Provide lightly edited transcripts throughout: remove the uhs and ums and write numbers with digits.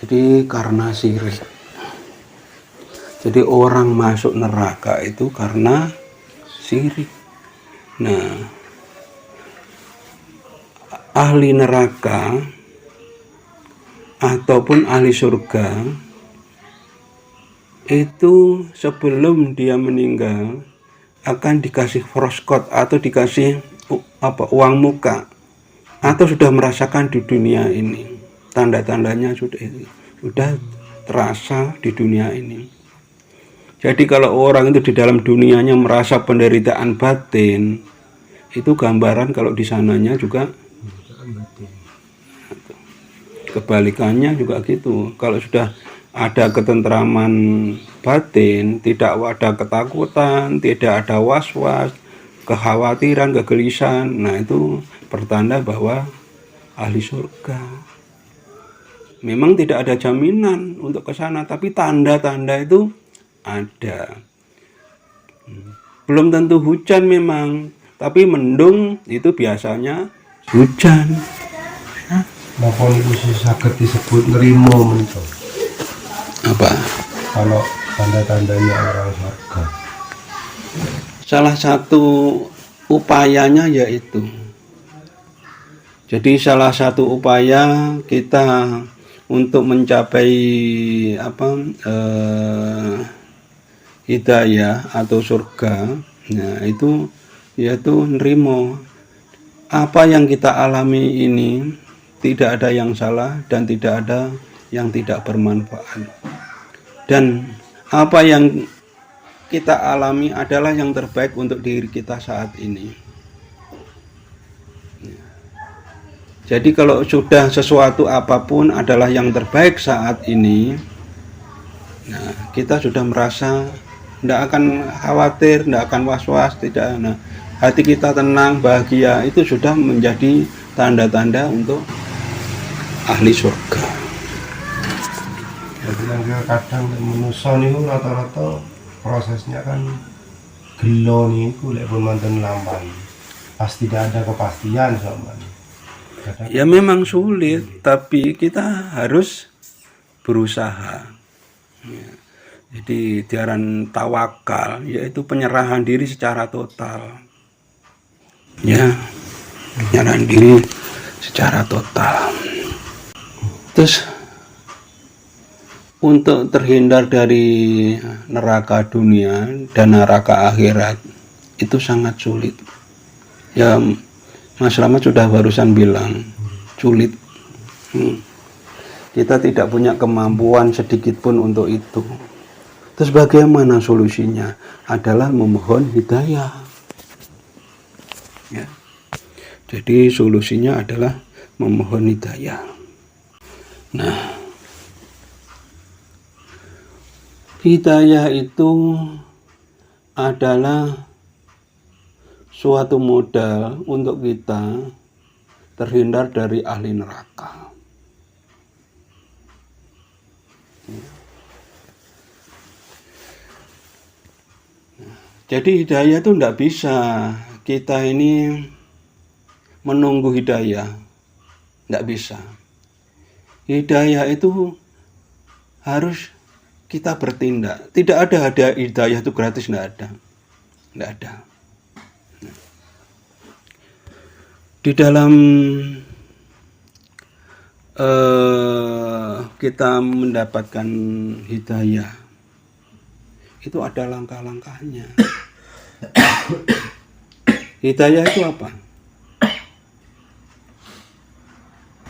Jadi karena sirik. Jadi orang masuk neraka itu karena sirik. Nah, ahli neraka ataupun ahli surga itu sebelum dia meninggal akan dikasih froskot atau dikasih uang muka, atau sudah merasakan di dunia ini. Tanda-tandanya sudah terasa di dunia ini. Jadi kalau orang itu di dalam dunianya merasa penderitaan batin, itu gambaran kalau di sananya juga kebalikannya juga gitu. Kalau sudah ada ketentraman batin, tidak ada ketakutan, tidak ada was-was, kekhawatiran, kegelisahan, nah itu pertanda bahwa ahli surga. Memang tidak ada jaminan untuk ke sana, tapi tanda-tanda itu ada. Belum tentu hujan memang, tapi mendung itu biasanya hujan. Napa niku saged disebut nrimo menika? Apa? Kalau tanda-tandanya orang surga. Salah satu upayanya yaitu, jadi salah satu upaya kita untuk mencapai hidayah atau surga, nah itu yaitu nrimo. Apa yang kita alami ini tidak ada yang salah dan tidak ada yang tidak bermanfaat. Dan apa yang kita alami adalah yang terbaik untuk diri kita saat ini. Jadi kalau sudah sesuatu apapun adalah yang terbaik saat ini, nah kita sudah merasa tidak akan khawatir, tidak akan was-was, tidak. Nah, hati kita tenang, bahagia, itu sudah menjadi tanda-tanda untuk ahli surga. Jadi kadang manusia niku rata-rata prosesnya kan gelo niku lek pun manten lamban. Pasti tidak ada kepastian soalnya. Ya memang sulit, tapi kita harus berusaha. Ya. Jadi diaran tawakal, yaitu penyerahan diri secara total. Ya, penyerahan diri secara total. Terus untuk terhindar dari neraka dunia dan neraka akhirat itu sangat sulit. Ya, Mas Rahmat sudah barusan bilang sulit. Kita tidak punya kemampuan sedikit pun untuk itu. Terus bagaimana solusinya? Adalah memohon hidayah. Ya. Jadi solusinya adalah memohon hidayah. Nah, hidayah itu adalah suatu modal untuk kita terhindar dari ahli neraka. Jadi hidayah itu tidak bisa kita ini menunggu hidayah, tidak bisa. Hidayah itu harus kita bertindak. Tidak ada hidayah itu gratis, tidak ada. Di dalam kita mendapatkan hidayah itu ada langkah-langkahnya. Hidayah itu apa?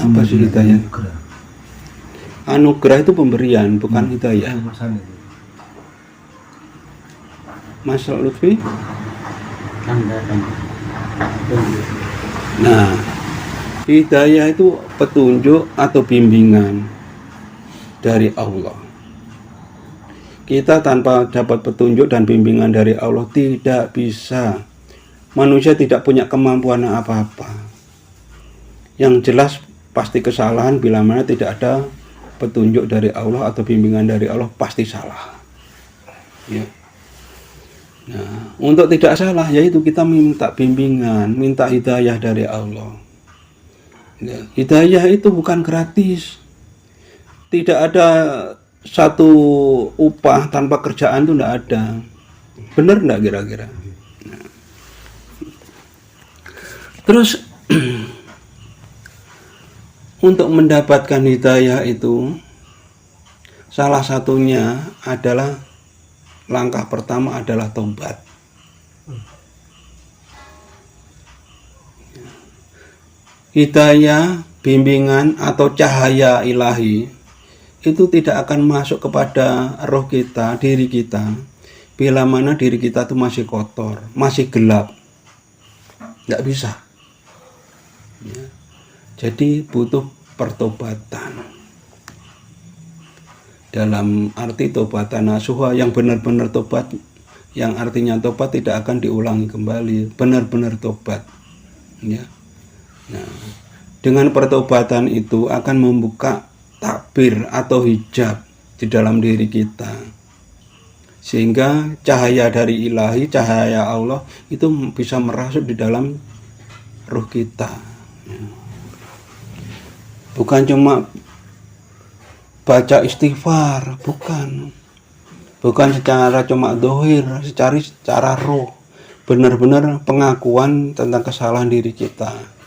Apa sih hidayah? Anugerah itu pemberian, bukan hidayah. Mas Lutfi? Nah, hidayah itu petunjuk atau bimbingan dari Allah. Kita tanpa dapat petunjuk dan bimbingan dari Allah tidak bisa. Manusia tidak punya kemampuan apa-apa. Yang jelas pasti kesalahan bila mana tidak ada petunjuk dari Allah atau bimbingan dari Allah, pasti salah. Ya. Nah, untuk tidak salah yaitu kita minta bimbingan, minta hidayah dari Allah. Ya, hidayah itu bukan gratis. tidak ada satu upah tanpa kerjaan itu tidak ada. Benar enggak kira-kira? Nah. Terus untuk mendapatkan hidayah itu salah satunya adalah langkah pertama adalah tobat. Hidayah, bimbingan atau cahaya ilahi itu tidak akan masuk kepada roh kita, diri kita, bila mana diri kita itu masih kotor, masih gelap. Tidak bisa. Ya. Jadi butuh pertobatan. Dalam arti tobatan nasuha, yang benar-benar tobat, yang artinya tobat tidak akan diulangi kembali, benar-benar tobat. Ya. Nah, dengan pertobatan itu akan membuka takbir atau hijab di dalam diri kita, sehingga cahaya dari ilahi, cahaya Allah itu bisa merasuk di dalam ruh kita. Bukan cuma baca istighfar, bukan secara cuma dohir, secara roh, benar-benar pengakuan tentang kesalahan diri kita.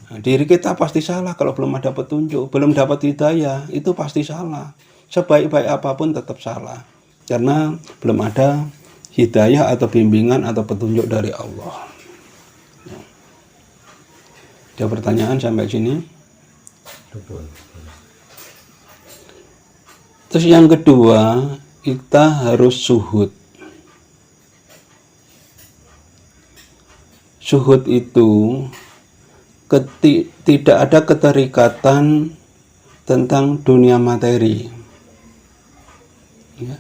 Nah, diri kita pasti salah kalau belum ada petunjuk, belum dapat hidayah, itu pasti salah. Sebaik-baik apapun tetap salah, karena belum ada hidayah atau bimbingan atau petunjuk dari Allah. Ada pertanyaan sampai sini? Terus yang kedua, kita harus suhud. Suhud itu tidak ada keterikatan tentang dunia materi. Ya.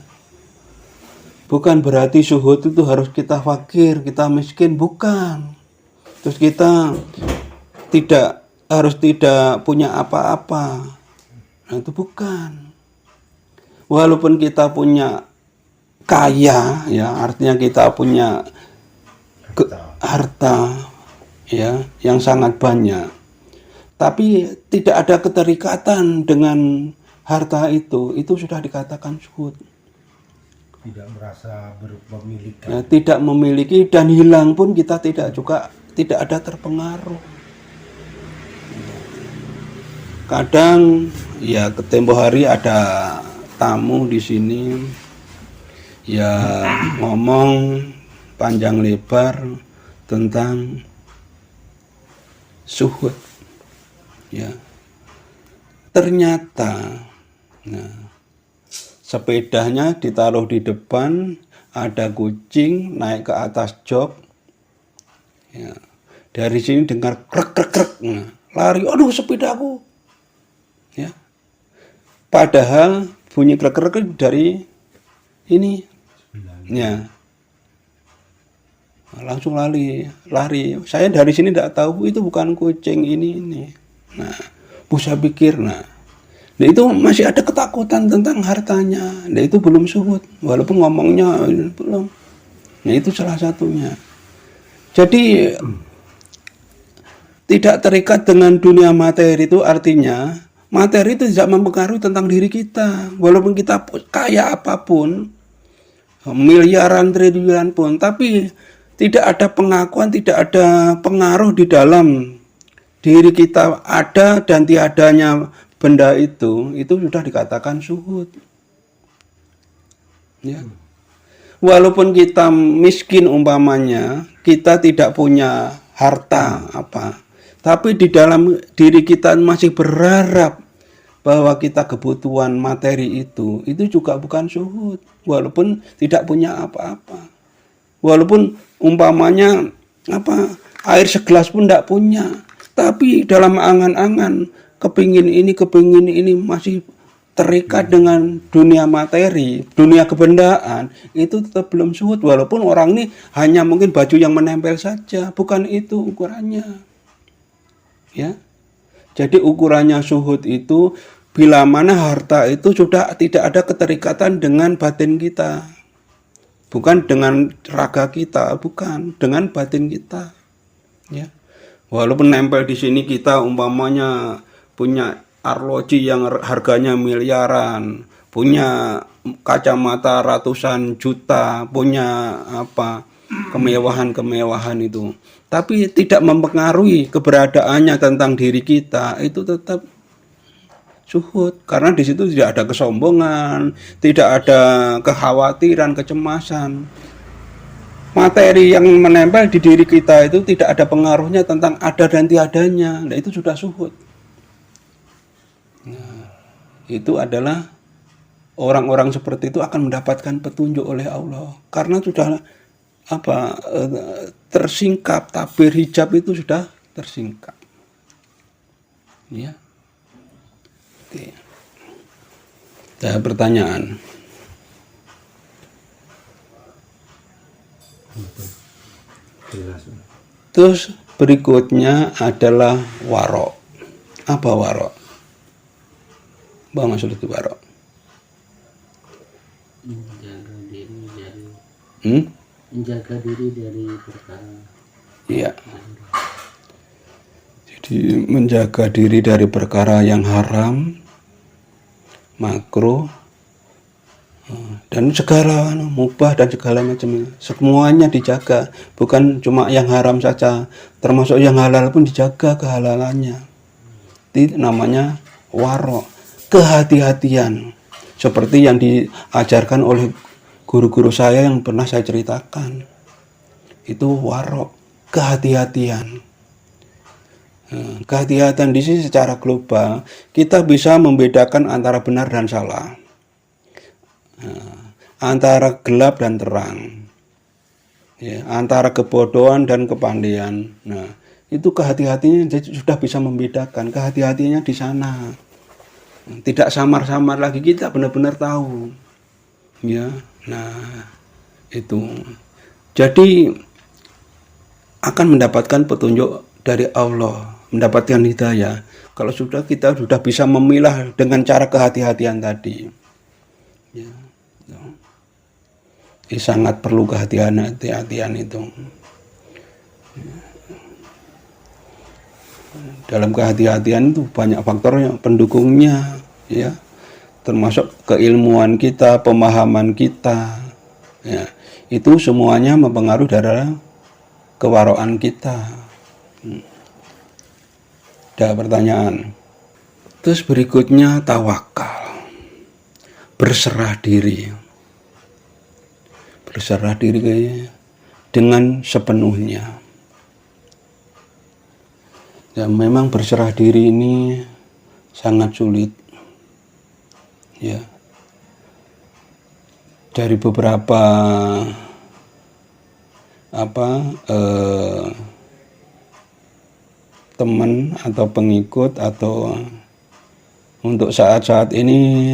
Bukan berarti suhud itu harus kita fakir, kita miskin, bukan. Terus kita tidak punya apa-apa. Nah, itu bukan. Walaupun kita punya kaya, ya artinya kita punya harta ya yang sangat banyak, tapi tidak ada keterikatan dengan harta itu sudah dikatakan suhud. Tidak merasa berpemilikan. Ya, tidak memiliki, dan hilang pun kita tidak ada terpengaruh. Kadang ya tempo hari ada tamu di sini ya ngomong panjang lebar tentang suhud, ya. Ternyata, sepedanya ditaruh di depan, ada kucing naik ke atas jok, ya. Dari sini dengar krek krek krek, lari, aduh sepedaku, ya. Padahal bunyi krek krek dari ini, ya. Langsung lari. Saya dari sini tidak tahu itu bukan kucing ini. Nah, saya pikir, itu masih ada ketakutan tentang hartanya. Nah, itu belum suhud, walaupun ngomongnya belum. Nah, itu salah satunya. Jadi tidak terikat dengan dunia materi itu artinya materi itu tidak mempengaruhi tentang diri kita. Walaupun kita kaya apapun, miliaran, triliunan pun, tapi tidak ada pengakuan, tidak ada pengaruh di dalam diri kita, ada dan tiadanya benda itu sudah dikatakan suhud. Ya. Walaupun kita miskin umpamanya, kita tidak punya harta apa, tapi di dalam diri kita masih berharap bahwa kita kebutuhan materi itu juga bukan suhud, walaupun tidak punya apa-apa. Walaupun umpamanya air segelas pun tidak punya, tapi dalam angan-angan kepingin ini masih terikat dengan dunia materi, dunia kebendaan, itu tetap belum suhud. Walaupun orang ini hanya mungkin baju yang menempel saja, bukan itu ukurannya. Ya, jadi ukurannya suhud itu bila mana harta itu sudah tidak ada keterikatan dengan batin kita. Bukan dengan raga kita, bukan dengan batin kita. Ya. Walaupun nempel di sini kita umpamanya punya arloji yang harganya miliaran, punya kacamata ratusan juta, punya apa kemewahan-kemewahan itu, tapi tidak mempengaruhi keberadaannya tentang diri kita, itu tetap suhud, karena di situ tidak ada kesombongan, tidak ada kekhawatiran, kecemasan. Materi yang menempel di diri kita itu tidak ada pengaruhnya tentang ada dan tiadanya. Nah, itu sudah suhud. Nah, itu adalah orang-orang seperti itu akan mendapatkan petunjuk oleh Allah, karena sudah tersingkap, tabir hijab itu sudah tersingkap. Ya. Oke. Ada pertanyaan. Terus berikutnya adalah warok. Apa warok? Apa maksud itu warok? Menjaga diri dari perkara. Iya. Jadi menjaga diri dari perkara yang haram, makruh, dan segala mubah dan segala macam, semuanya dijaga, bukan cuma yang haram saja, termasuk yang halal pun dijaga kehalalannya. Itu namanya warok, kehati-hatian, seperti yang diajarkan oleh guru-guru saya yang pernah saya ceritakan. Itu warok, kehati-hatian. Kehati-hatian di sini secara global, kita bisa membedakan antara benar dan salah, antara gelap dan terang, ya, antara kebodohan dan kepandaian. Nah, itu kehati-hatiannya sudah bisa membedakan. Kehati-hatiannya di sana, tidak samar-samar lagi, kita benar-benar tahu, ya. Nah, itu jadi akan mendapatkan petunjuk dari Allah, mendapatkan hidayah kalau kita sudah bisa memilah dengan cara kehati-hatian tadi, ya. Sangat perlu kehati-hatian itu. Dalam kehati-hatian itu banyak faktor pendukungnya, ya, termasuk keilmuan kita, pemahaman kita, ya, itu semuanya mempengaruhi dari kewaroan kita. Ada pertanyaan. Terus berikutnya tawakal, berserah diri. Berserah diri dengan sepenuhnya. Ya, memang berserah diri ini sangat sulit, ya. Dari beberapa teman atau pengikut, atau untuk saat-saat ini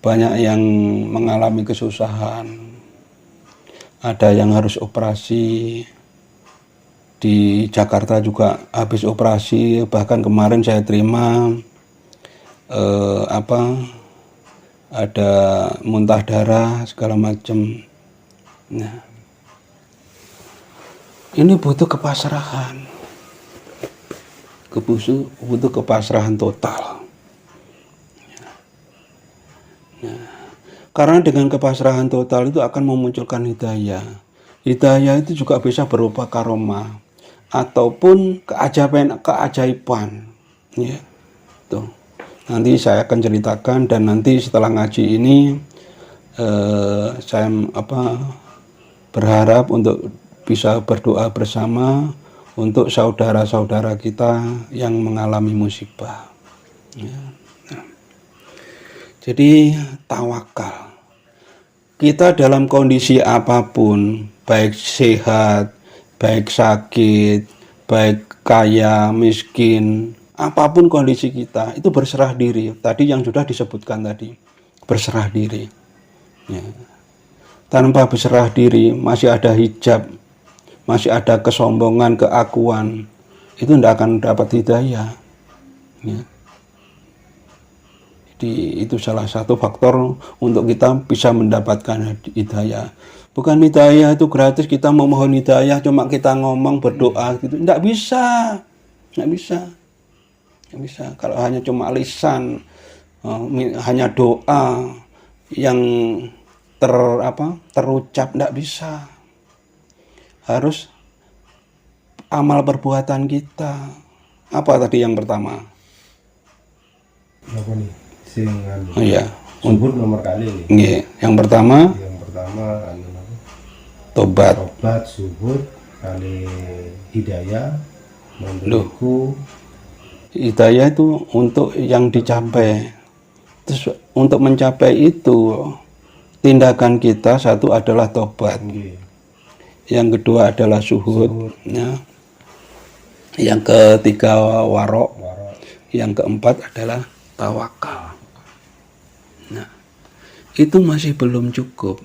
banyak yang mengalami kesusahan, ada yang harus operasi. Di Jakarta juga habis operasi, bahkan kemarin saya terima ada muntah darah segala macam. Nah, ini butuh kepasrahan, butuh kepasrahan total. Nah, karena dengan kepasrahan total itu akan memunculkan hidayah. Hidayah itu juga bisa berupa karomah ataupun keajaiban, ya. Tuh. Nanti saya akan ceritakan, dan nanti setelah ngaji ini saya berharap untuk bisa berdoa bersama untuk saudara-saudara kita yang mengalami musibah, ya. Nah. Jadi tawakal. Kita dalam kondisi apapun, baik sehat, baik sakit, baik kaya, miskin, apapun kondisi kita, itu berserah diri. Tadi yang sudah disebutkan tadi, berserah diri. Ya. Tanpa berserah diri, masih ada hijab, masih ada kesombongan, keakuan, itu tidak akan dapat hidayah. Ya. Jadi itu salah satu faktor untuk kita bisa mendapatkan hidayah. Bukan hidayah itu gratis, kita memohon hidayah cuma kita ngomong berdoa gitu, tidak bisa, tidak bisa. Nggak bisa. Kalau hanya cuma lisan, hanya doa yang terucap, nggak bisa. Harus amal perbuatan kita. Apa tadi yang pertama? Apa nih? Oh iya. Subuh nomor kali nih. Nggih. Yang pertama tobat. Tobat, subuh kali hidayah, memberiku. Hidayah itu untuk yang dicapai. Terus untuk mencapai itu, tindakan kita satu adalah tobat. Yang kedua adalah suhud. Ya. Yang ketiga warok. Yang keempat adalah tawakal. Nah, itu masih belum cukup.